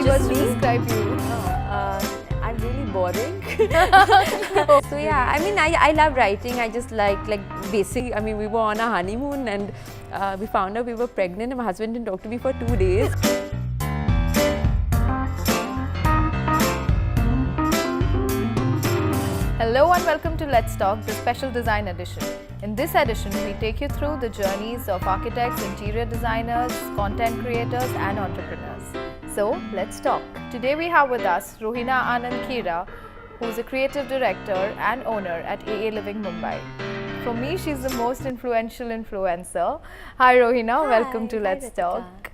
words to describe you? I'm really boring. So yeah, I mean, I love writing. I just like basic. I mean, we were on a honeymoon and we found out we were pregnant and my husband didn't talk to me for 2 days. Hello and welcome to Let's Talk, the special design edition. In this edition, we take you through the journeys of architects, interior designers, content creators and entrepreneurs. So, let's talk. Today we have with us Rohina Anand Khira, who's a creative director and owner at AA Living Mumbai. For me, she's the most influential influencer. Hi Rohina, welcome to Let's Talk.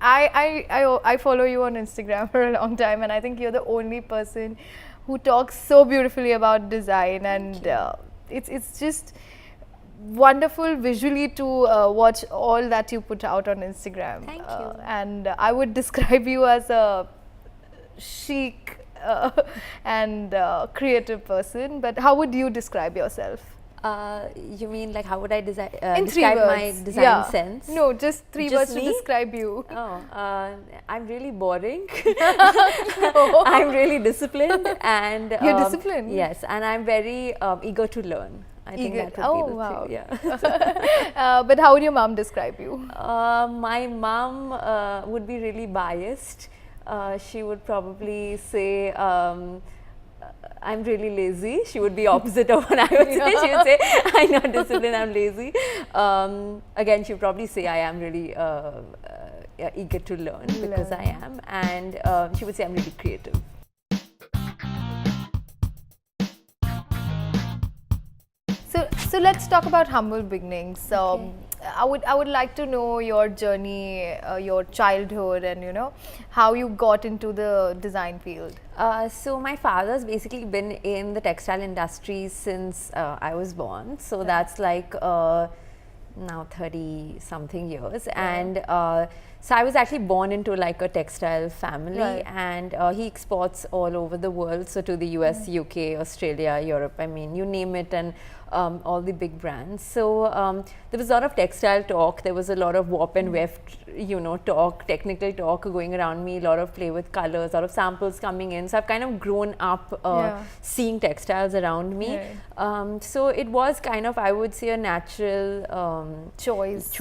I follow you on Instagram for a long time and I think you're the only person who talks so beautifully about design, and it's just wonderful visually to watch all that you put out on Instagram. Thank you. And I would describe you as a chic and creative person, but how would you describe yourself? You mean like how would I describe words. my design sense? No, just three Just words me? to describe you. I'm really boring. I'm really disciplined and You're disciplined? Yes, and I'm very eager to learn. I think that would be the two, yeah. But how would your mom describe you? My mom would be really biased. She would probably say I'm really lazy. She would be opposite of what I would say. She would say I'm not disciplined, I'm lazy. Again, she would probably say I am really eager to learn because I am, and she would say I'm really creative. So let's talk about humble beginnings. I would like to know your journey, your childhood, and how you got into the design field. So my father's basically been in the textile industry since I was born. So that's like now 30 something years, and so I was actually born into like a textile family, and he exports all over the world, so to the US, UK, Australia, Europe, I mean you name it, and all the big brands. So there was a lot of textile talk, there was a lot of warp and weft talk, technical talk going around me, a lot of play with colors, a lot of samples coming in. So I've kind of grown up seeing textiles around me. So it was kind of, I would say, a natural choice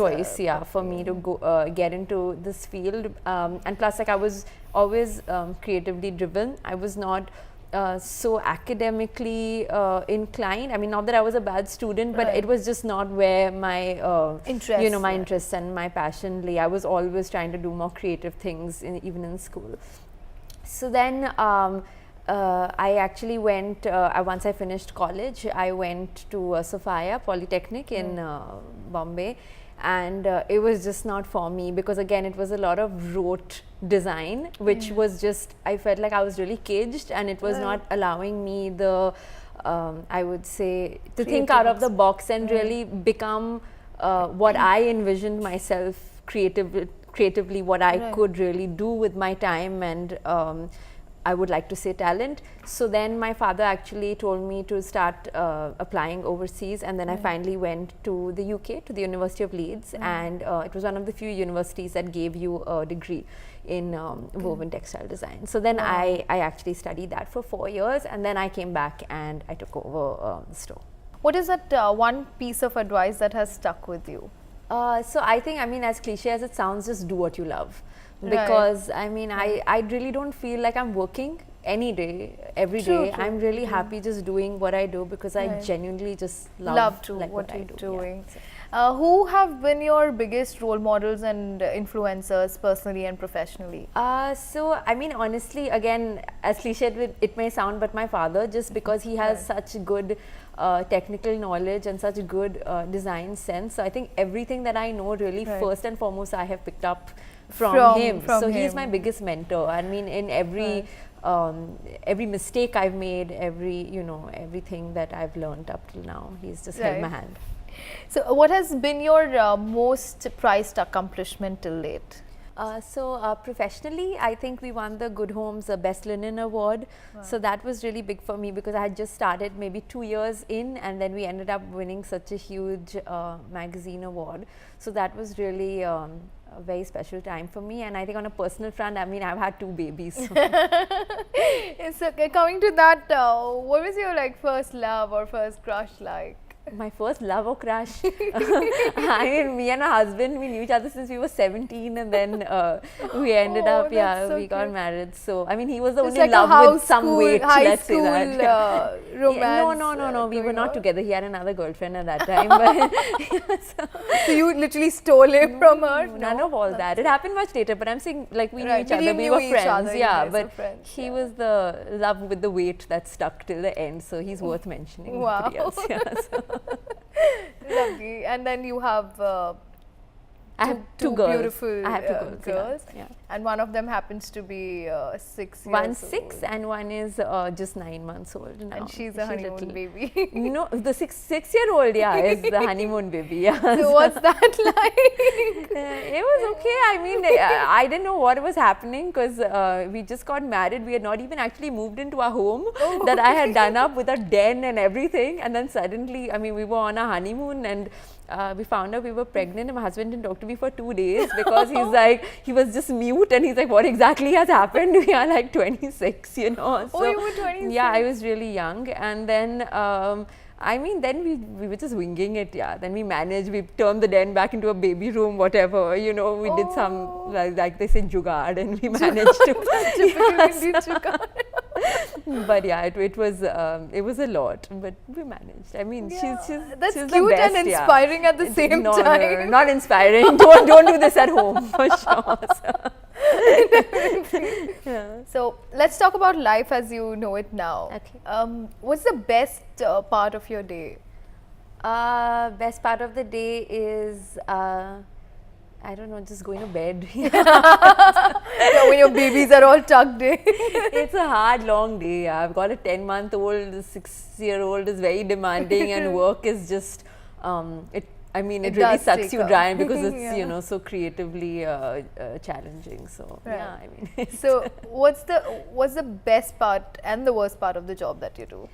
for me to go get into this field. And plus, like, I was always creatively driven. I was not so academically inclined. I mean, not that I was a bad student, but it was just not where my interest, my interests and my passion lay. I was always trying to do more creative things, even in school. So then I actually went, once I finished college, I went to Sophia Polytechnic in Bombay, and it was just not for me because again it was a lot of rote design, which was just, I felt like I was really caged and it was not allowing me the I would say to think out of the box and really become what I envisioned myself creatively, what I could really do with my time and I would like to say talent. So then my father actually told me to start applying overseas, and then I finally went to the UK, to the University of Leeds, and it was one of the few universities that gave you a degree in woven textile design. So then I actually studied that for 4 years, and then I came back and I took over the store. What is that one piece of advice that has stuck with you? So I think, I mean, as cliche as it sounds, just do what you love. Because I mean, I really don't feel like I'm working any day, every day. I'm really happy just doing what I do because I genuinely just love what you're doing. Who have been your biggest role models and influencers personally and professionally? So I mean, honestly, again, as cliched it may sound, but my father, just because he has such good technical knowledge and such good design sense. So I think everything that I know really first and foremost I have picked up from him. So he's my biggest mentor. I mean, in every mistake I've made, everything that I've learned up till now, he's just held my hand. So what has been your most prized accomplishment till late? So professionally, I think we won the Good Homes Best Linen Award. So that was really big for me because I had just started maybe 2 years in, and then we ended up winning such a huge magazine award. So that was really a very special time for me. And I think on a personal front, I mean, I've had 2 babies. So. It's okay. Coming to that, what was your like first love or first crush like? My first love or crush? I mean, me and my husband, we knew each other since we were 17, and then we ended up, so we got cute. married. So, I mean, he was the It's only like a love with some weight, high let's say school that. romance. No, we were going not on. together. He had another girlfriend at that time. But So you literally stole him from her? none of all that. It happened much later, but I'm saying like we knew Right, each but other, you we knew were each friends, other, you yeah. guys were But friends, he yeah. was the love with the weight that stuck till the end, so he's worth mentioning. Wow. Nobody else, yeah, so. Lovely. And then you have I have two girls. beautiful I have 2 girls. girls. Yeah. And one of them happens to be 6 years One's 6 old. and one is just 9 months old now. And she's a honeymoon little. baby. No, the 6-year-old, yeah, is the honeymoon baby. Yeah. So what's that like? It was okay. I mean, I didn't know what was happening because we just got married. We had not even actually moved into our home that I had done up with a den and everything. And then suddenly, I mean, we were on a honeymoon and we found out we were pregnant, and my husband didn't talk to me for 2 days because he's like, he was just mute and he's like, what exactly has happened? We are like 26, you know. Oh, you were 26? Yeah, I was really young. And then, I mean, then we were just winging it, yeah. Then we managed, we turned the den back into a baby room, whatever, you know, we did some, like they say, jugaad, and we managed to. Typically Indian jugaad. But yeah, it was a lot, but we managed. I mean, Yeah, she's that's she's cute the best, and inspiring at the same no, time. No, not inspiring. don't do this at home for sure. Yeah. So let's talk about life as you know it now. Okay. What's the best part of your day? Best part of the day is I don't know, just going to bed. When your babies are all tucked in. It's a hard, long day. I've got a 10-month-old, a 6-year-old is very demanding, and work is just, it really does sucks take you a- dry because it's, Yeah. you know, so creatively challenging. So, Right. yeah, I mean. So what's the best part and the worst part of the job that you do?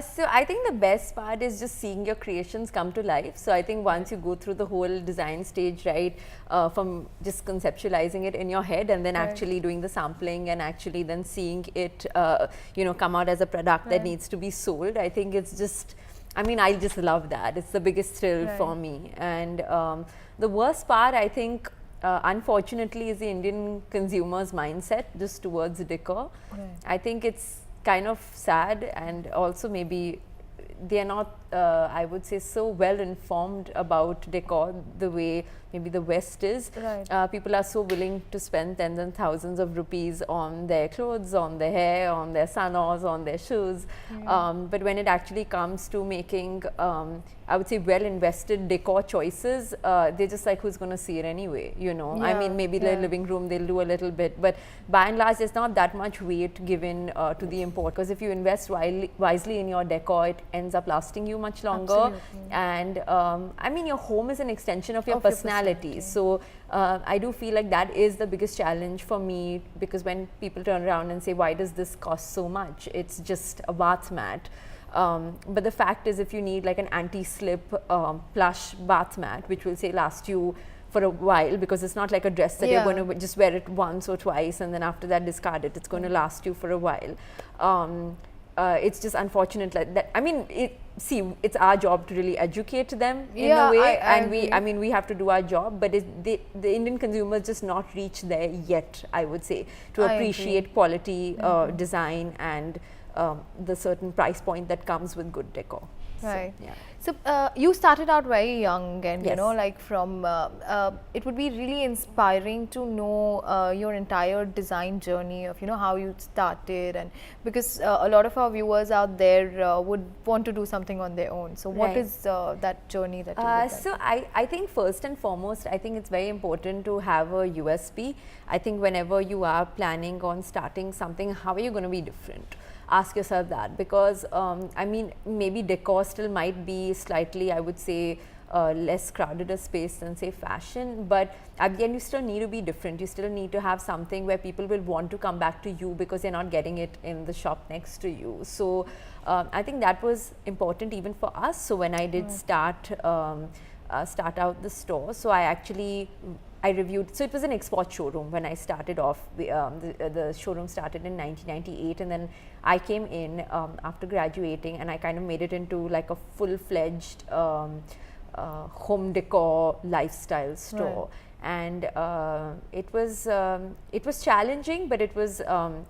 So I think the best part is just seeing your creations come to life. So I think once you go through the whole design stage, right, from just conceptualizing it in your head and then Right. actually doing the sampling and actually then seeing it, you know, come out as a product that Right. needs to be sold. I think it's just, I mean, I just love that. It's the biggest thrill Right. for me. And the worst part, I think, unfortunately, is the Indian consumer's mindset just towards decor. Right. I think it's kind of sad, and also maybe they are not, I would say, so well informed about decor the way maybe the West is. Right. People are so willing to spend tens and thousands of rupees on their clothes, on their hair, on their sanos, on their shoes. But when it actually comes to making, I would say, well invested decor choices, they're just like, who's going to see it anyway, you know? I Yeah, mean, maybe yeah. the living room, they'll do a little bit, but by and large, there's not that much weight given to the import, because if you invest wisely in your decor, it ends up lasting you much longer. Absolutely. And I mean, your home is an extension of your Of your personality. So I do feel like that is the biggest challenge for me, because when people turn around and say, why does this cost so much? It's just a bath mat. But the fact is, if you need like an anti-slip plush bath mat, which will say last you for a while, because it's not like a dress that Yeah. you're going to just wear it once or twice and then after that discard it. It's going to last you for a while. It's just unfortunate like that. I mean, it's our job to really educate them in Yeah, a way, I and agree. we have to do our job, but the Indian consumer just not reached there yet, I would say, to I agree. appreciate quality, design, and the certain price point that comes with good decor. Right. So, yeah. So you started out very young, and you Yes. know, like from it would be really inspiring to know your entire design journey of, you know, how you started, and because a lot of our viewers out there would want to do something on their own. So what Right. is that journey that you look at? So I think first and foremost, I think it's very important to have a USP. I think whenever you are planning on starting something, how are you going to be different? Ask yourself that, because I mean, maybe decor still might be slightly, I would say, less crowded a space than say fashion, but again, you still need to be different. You still need to have something where people will want to come back to you because they're not getting it in the shop next to you. So I think that was important even for us. So when I did start out the store, so I actually I reviewed, so it was an export showroom when I started off. The showroom started in 1998, and then I came in after graduating, and I kind of made it into like a full-fledged home decor lifestyle store. Right. And it was challenging, but it was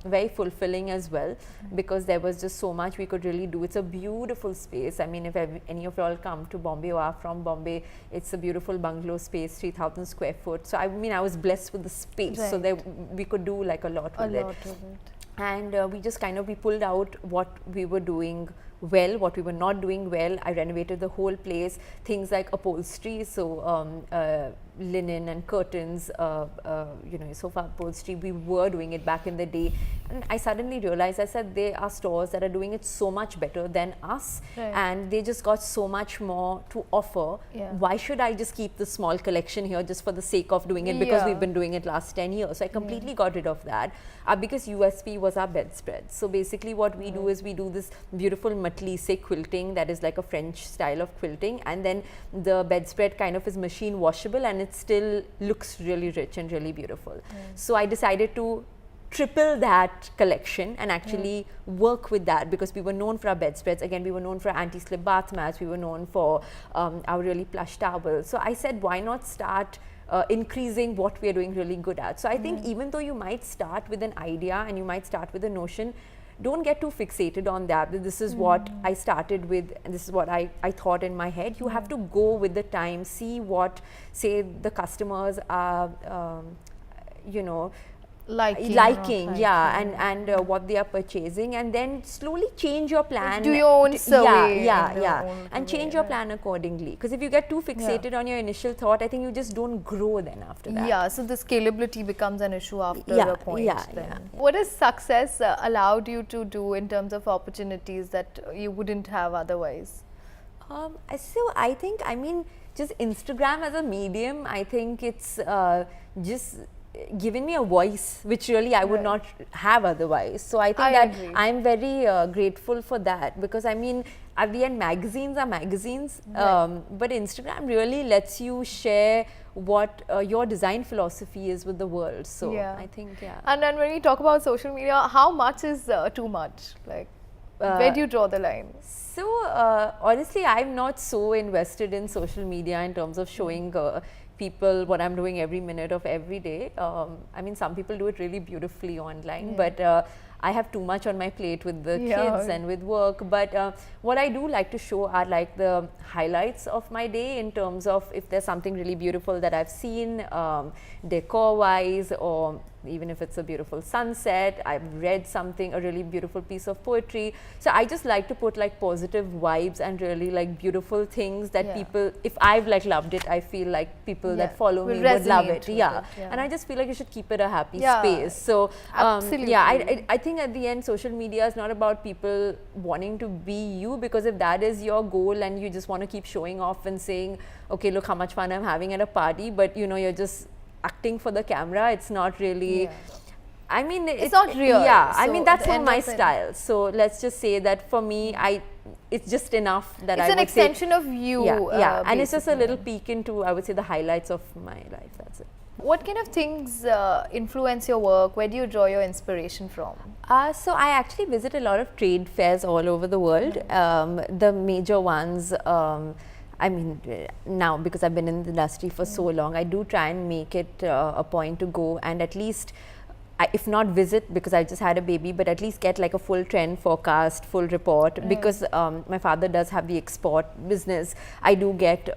very fulfilling as well, because there was just so much we could really do. It's a beautiful space. I mean, if any of you all come to Bombay or are from Bombay, it's a beautiful bungalow space, 3,000 square foot. So I mean, I was blessed with the space, so there we could do like a lot with it. And we pulled out what we were doing well, what we were not doing well. I renovated the whole place, things like upholstery, so linen and curtains, sofa upholstery, we were doing it back in the day. And I suddenly realized, I said, there are stores that are doing it so much better than us, and they just got so much more to offer. Why should I just keep the small collection here just for the sake of doing it, because we've been doing it last 10 years. So I completely got rid of that. Our biggest USP was our bedspread. So basically what we do is we do this beautiful matelassé quilting that is like a French style of quilting, and then the bedspread kind of is machine washable, and it still looks really rich and really beautiful. So I decided to triple that collection and actually work with that, because we were known for our bedspreads. Again, we were known for anti-slip bath mats, we were known for our really plush towels. So I said, why not start increasing what we are doing really good at. So I think even though you might start with an idea and you might start with a notion, don't get too fixated on that. This is what I started with, and this is what I thought in my head. You have to go with the time, see what, say, the customers are, liking, and what they are purchasing, and then slowly change your plan. Do your own survey. And change your plan accordingly. Because if you get too fixated on your initial thought, I think you just don't grow then after that. Yeah, so the scalability becomes an issue after a point. What has success allowed you to do in terms of opportunities that you wouldn't have otherwise? So I think, just Instagram as a medium, I think it's just given me a voice which really I would not have otherwise. So I think I'm very grateful for that, because at the end, magazines are magazines, but Instagram really lets you share what your design philosophy is with the world. So I think, And then when we talk about social media, how much is too much? Like, where do you draw the line? So honestly, I'm not so invested in social media in terms of showing people what I'm doing every minute of every day. Some people do it really beautifully online, but I have too much on my plate with the kids and with work. But what I do like to show are like the highlights of my day, in terms of if there's something really beautiful that I've seen, decor wise, or even if it's a beautiful sunset, I've read something, a really beautiful piece of poetry. So I just like to put like positive vibes and really like beautiful things that people, if I've like loved it, I feel like people that follow me would love it. And I just feel like you should keep it a happy space. So I think at the end, social media is not about people wanting to be you, because if that is your goal and you just want to keep showing off and saying, okay, look how much fun I'm having at a party, but you're just acting for the camera, it's not really it's not real. So that's not my style. So let's just say that for me, it's just enough that it's an extension of you. And it's just a little peek into, I would say, the highlights of my life. That's it. What kind of things influence your work? Where do you draw your inspiration from? So I actually visit a lot of trade fairs all over the world. The major ones, now because I've been in the industry for so long, I do try and make it a point to go and at least, if not visit because I just had a baby, but at least get like a full trend forecast, full report, because my father does have the export business. I do get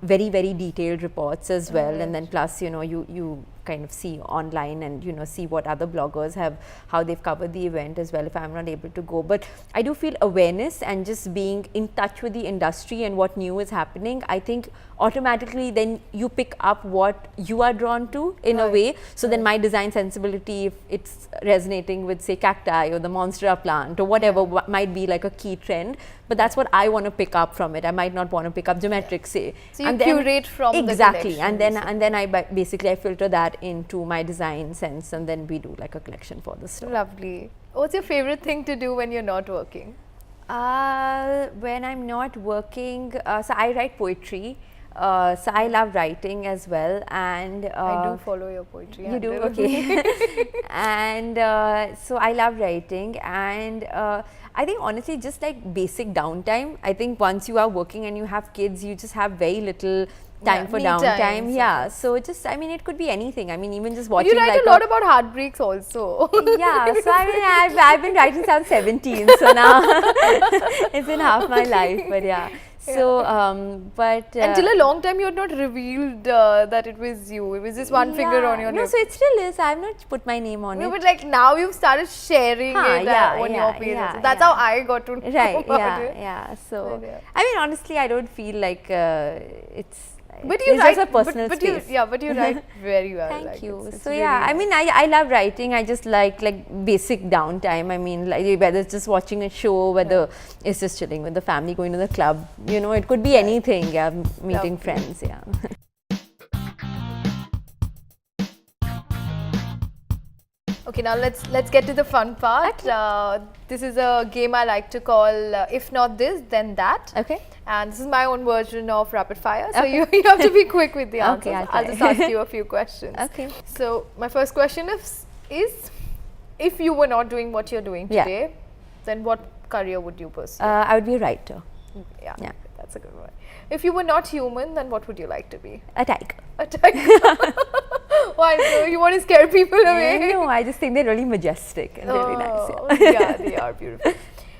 very, very detailed reports as well, and then plus, you kind of see online and see what other bloggers have, how they've covered the event as well, if I'm not able to go. But I do feel awareness and just being in touch with the industry and what new is happening, I think automatically then you pick up what you are drawn to in a way. So then my design sensibility, if it's resonating with, say, cacti or the monstera plant or whatever, might be like a key trend, but that's what I want to pick up from it. I might not want to pick up geometric, say. So you curate from the collection, and then I basically I filter that into my design sense, and then we do like a collection for the store. Lovely. What's your favorite thing to do when you're not working? When I'm not working, so I write poetry. So I love writing as well, and I do follow your poetry. you do, handle. okay. And so I love writing, and I think honestly just like basic downtime. I think once you are working and you have kids, you just have very little time for me downtime. time, Yeah, so just, I mean, it could be anything. I mean, even just watching. You write like a lot about heartbreaks also. yeah, so I mean, I've been writing since I was 17, so now it's been half my life, but yeah. So, but Until a long time, you had not revealed that it was you. It was just one finger on your no, lip. so it still is. I have not put my name on No, it. but like now you've started sharing it on your pages. yeah, That's how I got to know Right, about it. yeah. So, But yeah. I mean, honestly, I don't feel like it's. But you it's write, just a personal but space. but you write very well. Thank like, you. it's So really yeah, I nice. mean, I love writing. I just like basic downtime. I mean, like whether it's just watching a show, whether it's just chilling with the family, going to the club. You know, it could be anything. Yeah, meeting Lovely. friends. Yeah. Okay, now let's get to the fun part. This is a game I like to call if not this, then that. Okay. And this is my own version of rapid fire. So you have to be quick with the answers. Okay, I'll just ask you a few questions. Okay. So my first question is if you were not doing what you're doing Yeah. today, then what career would you pursue? I would be a writer. Yeah, yeah. that's a good one. If you were not human, then what would you like to be? A tiger. A tiger. Why? So you want to scare people away? No, I just think they're really majestic and really nice. Oh, Yeah. yeah, they are beautiful.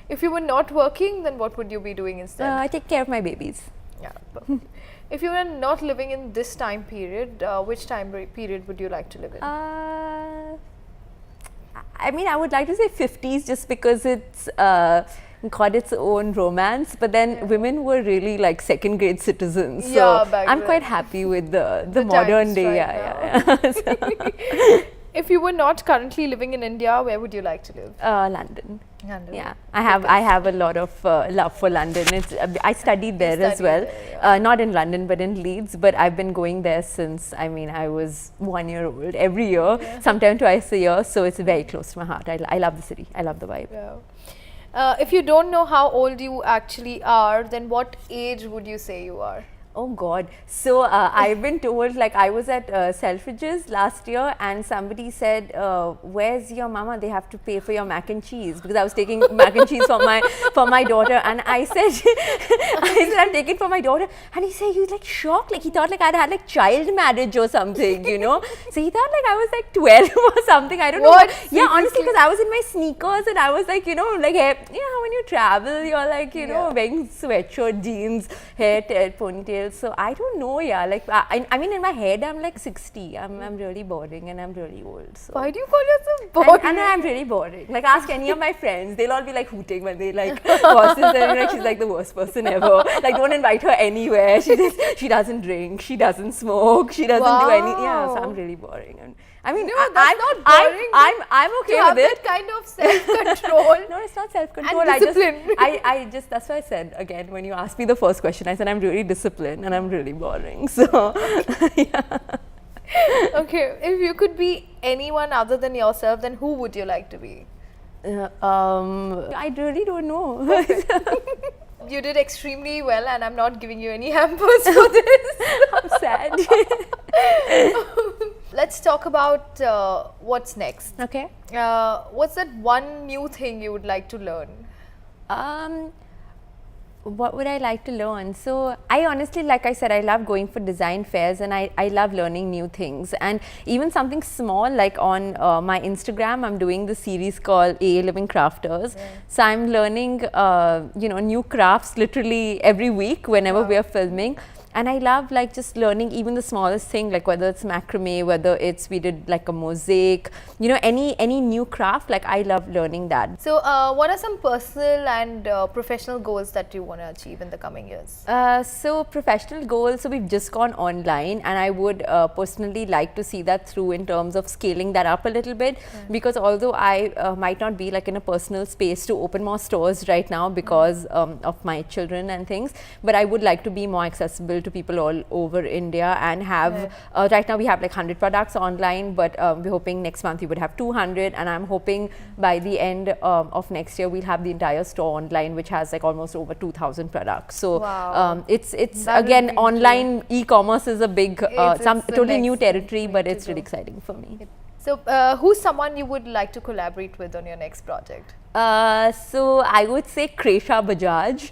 If you were not working, then what would you be doing instead? I take care of my babies. Yeah. Perfect. If you were not living in this time period, which time period would you like to live in? I mean, I would like to say 50s just because it's got its own romance, but then women were really like second grade citizens. So Yeah, back I'm then. quite happy with the times modern day. right Yeah. So, If you were not currently living in India, where would you like to live? London. London. Yeah, I have a lot of love for London. It's I studied there as studied well, there, not in London but in Leeds. But I've been going there since I was 1 year old. Every year, sometimes twice a year. So it's very close to my heart. I love the city. I love the vibe. Yeah. If you don't know how old you actually are, then what age would you say you are? Oh God. So I've been told, like I was at Selfridges last year and somebody said, where's your mama? They have to pay for your mac and cheese, because I was taking mac and cheese for my daughter, and I said, I'm taking for my daughter, and he said, he was like shocked, like he thought like I'd had like child marriage or something, you know. So he thought like I was like 12 or something. I don't know. What? Yeah, honestly, because I was in my sneakers and I was like, you know, like hair, you know, when you travel, you're like, you know, wearing sweatshirt, jeans, hair tied, ponytail. So I don't know, yeah. Like I mean, in my head, I'm like 60. I'm really boring and I'm really old. So. Why do you call yourself boring? And I'm really boring. Like ask any of my friends, they'll all be like hooting when they like watch this, and like she's like the worst person ever. Like don't invite her anywhere. She doesn't drink. She doesn't smoke. She doesn't do any. Yeah, so I'm really boring. And I mean, No, that's not boring. I'm okay You have with it. that kind of self-control. No, it's not self-control. And discipline. I just, that's why I said, again, when you asked me the first question, I said I'm really disciplined and I'm really boring. So, yeah. Okay, if you could be anyone other than yourself, then who would you like to be? I really don't know. You did extremely well, and I'm not giving you any hampers for this. I'm sad. Let's talk about what's next. Okay. What's that one new thing you would like to learn? What would I like to learn? So I honestly, like I said, I love going for design fairs, and I love learning new things. And even something small, like on my Instagram, I'm doing the series called AA Living Crafters. Yeah. So I'm learning, you know, new crafts literally every week whenever we are filming. And I love like just learning even the smallest thing, like whether it's macrame, whether it's we did like a mosaic, you know, any new craft, like I love learning that. So what are some personal and professional goals that you want to achieve in the coming years? So professional goals, so we've just gone online, and I would personally like to see that through in terms of scaling that up a little bit, because although I might not be like in a personal space to open more stores right now because of my children and things, but I would like to be more accessible accessible to people all over India, and have right now we have like 100 products online, but we're hoping next month we would have 200, and I'm hoping by the end of next year we'll have the entire store online, which has like almost over 2,000 products. So it's again, online e-commerce is a big totally new territory, but it's really exciting for me. So who's someone you would like to collaborate with on your next project? So I would say Kresha Bajaj,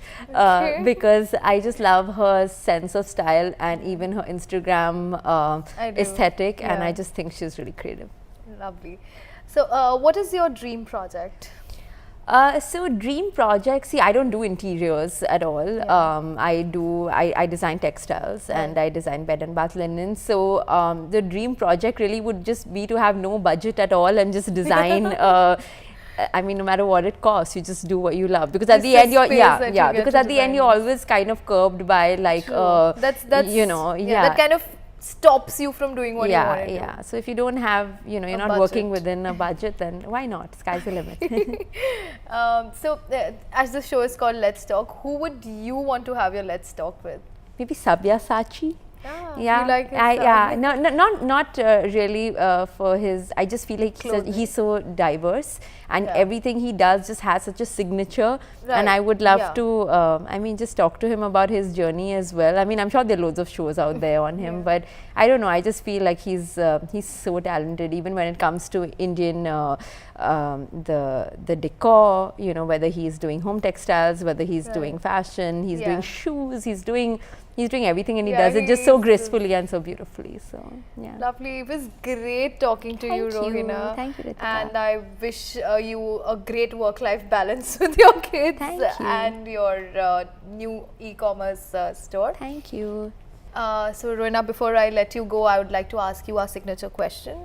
because I just love her sense of style and even her Instagram aesthetic, and I just think she's really creative. Lovely. So what is your dream project? So dream project, see, I don't do interiors at all. I design textiles and I design bed and bath linen. So the dream project really would just be to have no budget at all and just design. I mean, no matter what it costs, you just do what you love, because at the end you're because at the end you're always kind of curbed by like that's you know that kind of stops you from doing what you want to do. So if you don't have, you know, you're not working within a budget, then why not? Sky's the limit. So as the show is called Let's Talk, who would you want to have your Let's Talk with? Maybe Sabyasachi. You like his not really for his. I just feel like he's so diverse, and everything he does just has such a signature. And I would love to, I mean, just talk to him about his journey as well. I mean, I'm sure there are loads of shows out there on him, but I don't know. I just feel like he's so talented, even when it comes to Indian the decor. You know, whether he's doing home textiles, whether he's doing fashion, he's doing shoes, he's doing everything, and he does it just so gracefully and so beautifully. So lovely. It was great talking to you, Rohina. Thank you, Ritika. And I wish you a great work-life balance with your kids and your new e-commerce store. Thank you. So Rohina, before I let you go, I would like to ask you our signature question.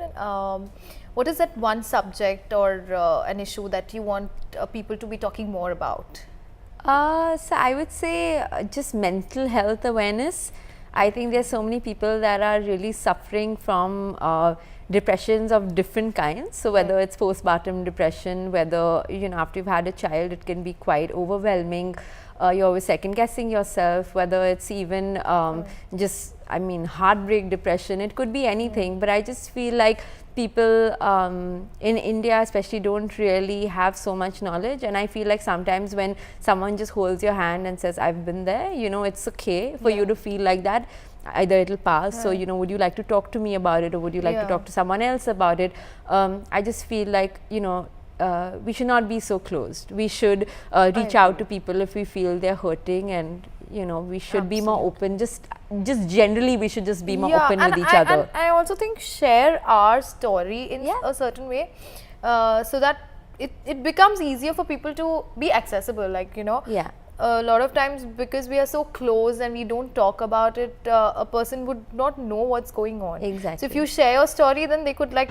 What is that one subject or an issue that you want people to be talking more about? So I would say just mental health awareness. I think there's so many people that are really suffering from depressions of different kinds. So whether it's postpartum depression, whether, you know, after you've had a child, it can be quite overwhelming. You're always second guessing yourself, whether it's even just, I mean, heartbreak depression. It could be anything, but I just feel like people in India especially don't really have so much knowledge, and I feel like sometimes when someone just holds your hand and says, I've been there, you know, it's okay for you to feel like that. Either it'll pass, so, you know, would you like to talk to me about it, or would you like to talk to someone else about it? I just feel like, you know, we should not be so closed. We should reach out to people if we feel they're hurting, and, you know, we should be more open. Just generally, we should just be more open with each other. And I also think share our story in a certain way, so that it becomes easier for people to be accessible. Like, you know, a lot of times because we are so close and we don't talk about it, a person would not know what's going on. Exactly. So if you share your story, then they could like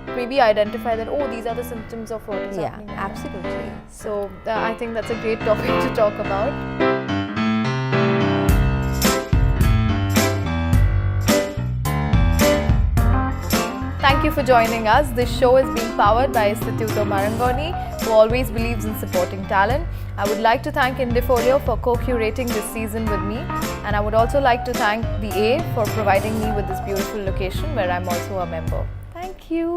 maybe identify that, oh, these are the symptoms of what is happening. Yeah, absolutely. So I think that's a great topic to talk about. Thank you for joining us. This show is being powered by Instituto Marangoni, who always believes in supporting talent. I would like to thank Indifolio for co-curating this season with me, and I would also like to thank the A for providing me with this beautiful location where I'm also a member. Thank you.